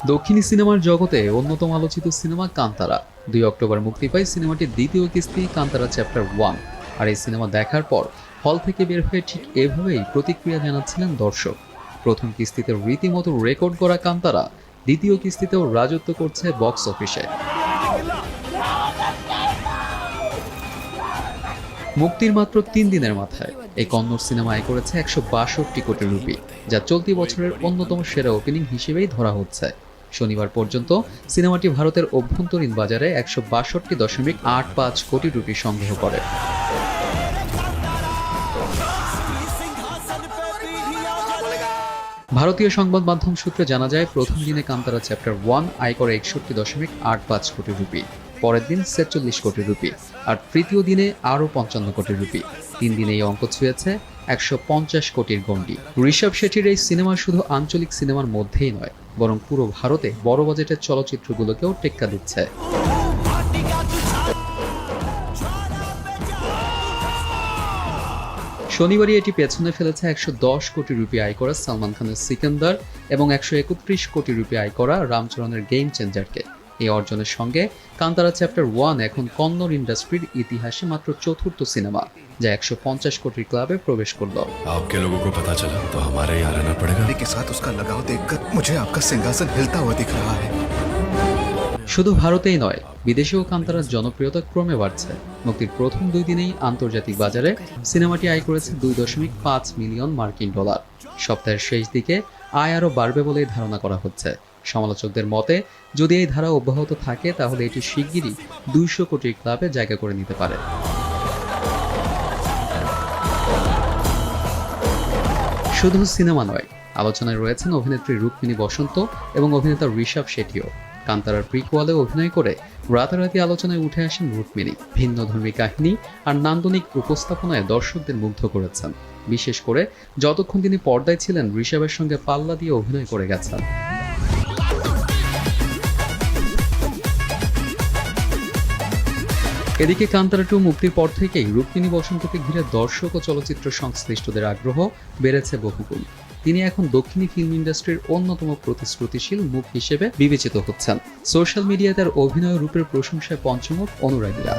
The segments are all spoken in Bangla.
দক্ষিণী সিনেমার জগতে অন্যতম আলোচিত সিনেমা কান্তারা। 2 অক্টোবর মুক্তি পায় সিনেমাটির দ্বিতীয় কিস্তি কান্তারা চ্যাপ্টার 1। আর এই সিনেমা দেখার পর হল থেকে বের হয়ে ঠিক এভাবেই প্রতিক্রিয়া জানাচ্ছিলেন দর্শক। প্রথম কিস্তিতে রীতিমতো রেকর্ড করা কান্তারা দ্বিতীয় কিস্তিতেও রাজত্ব করছে বক্স অফিসে। মুক্তির মাত্র 3 দিনের মাথায় এই কন্নড় সিনেমা আয় করেছে 162 কোটি রুপি, যা চলতি বছরের অন্যতম সেরা ওপেনিং হিসেবেই ধরা হচ্ছে। শনিবার পর্যন্ত সিনেমাটি ভারতের অভ্যন্তরীণ বাজারে 162.85 কোটি রুপি সংগ্রহ করে। ভারতীয় সংবাদ মাধ্যম সূত্রে জানা যায়, প্রথম দিনে কান্তারা চ্যাপ্টার 1 আয় করে 61.85 কোটি রুপি, পরের দিন 46 কোটি রুপি, আর তৃতীয় দিনে আরও 55 কোটি রুপি। 3 দিনে এই অঙ্ক ছুঁয়েছে 150 কোটির গণ্ডি। ঋষভ শেঠির এই সিনেমা শুধু আঞ্চলিক সিনেমার মধ্যেই নয়, বরং পুরো ভারতে বড় বাজেটের চলচ্চিত্রগুলোকেও টেক্কা দিচ্ছে। শনিবারই এটি পেছনে ফেলেছে 110 কোটি রুপি আয় করা সালমান খানের সিকান্দার এবং 131 কোটি রুপি আয় করা রামচরণের গেম চেঞ্জারকে। এই অর্জনের সঙ্গে কান্তারা চ্যাপ্টার 1 এখন কন্নড় ইন্ডাস্ট্রির ইতিহাসে মাত্র চতুর্থ সিনেমা যা 150 কোটির ক্লাবে প্রবেশ করলো। आपके लोगों को पता चला तो हमारे यहाँ रहना पड़ेगा। के साथ उसका लगाव देखकर मुझे आपका सिंहासन हिलता हुआ दिख रहा है। শুধু ভারতেই নয়, বিদেশেও কান্তারার জনপ্রিয়তা ক্রমে বাড়ছে। মুক্তির প্রথম 2 দিনেই আন্তর্জাতিক বাজারে সিনেমাটি আয় করেছে 2.5 মিলিয়ন মার্কিন ডলার। সপ্তাহের শেষ দিকে আয় আরও বাড়বে বলেই ধারণা করা হচ্ছে। সমালোচকদের মতে, যদি এই ধারা অব্যাহত থাকে তাহলে এটি শিগগিরই 200 কোটির ক্লাবে জায়গা করে নিতে পারে। শুধু সিনেমা নয়, আলোচনায় রয়েছেন অভিনেত্রী রুক্মিণী বসন্ত এবং অভিনেতা ঋষভ শেঠিও। কান্তারার প্রিকোয়ালে অভিনয় করে রাতারাতি আলোচনায় উঠে আসেন রুক্মিণী। ভিন্নধর্মী কাহিনী আর নান্দনিক উপস্থাপনায় দর্শকদের মুগ্ধ করেছেন, বিশেষ করে যতক্ষণ তিনি পর্দায় ছিলেন ঋষভের সঙ্গে পাল্লা দিয়ে অভিনয় করে গেছেন। এদিকে কান্তারা 2 মুক্তির পর থেকেই রুক্মিণী বসন্তকে ঘিরে দর্শক ও চলচ্চিত্র সংশ্লিষ্টদের আগ্রহ বেড়েছে বহুগুণ। তিনি এখন দক্ষিণী ফিল্ম ইন্ডাস্ট্রির অন্যতম প্রতিশ্রুতিশীল মুখ হিসেবে বিবেচিত হচ্ছেন। সোশ্যাল মিডিয়ায় তার অভিনয় রূপের প্রশংসায় পঞ্চমুখ অনুরাগীরা।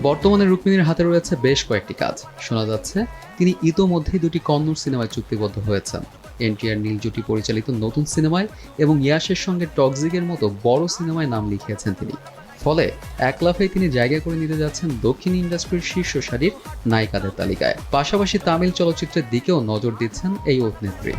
বর্তমানে রুক্মিণীর হাতে রয়েছে বেশ কয়েকটি কাজ। শোনা যাচ্ছে তিনি ইতোমধ্যেই 2টি কন্নড় সিনেমায় চুক্তিবদ্ধ হয়েছেন। এনটিআর নীল জুটি পরিচালিত নতুন সিনেমায় এবং ইয়াশের সঙ্গে টক্সিকের মতো বড় সিনেমায় নাম লিখিয়েছেন তিনি। ফলে এক লাফেই তিনি জায়গা করে নিতে যাচ্ছেন দক্ষিণ ইন্ডাস্ট্রির শীর্ষ সারির নায়িকাদের তালিকায়। পাশাপাশি তামিল চলচ্চিত্রের দিকেও নজর দিচ্ছেন এই অভিনেত্রী।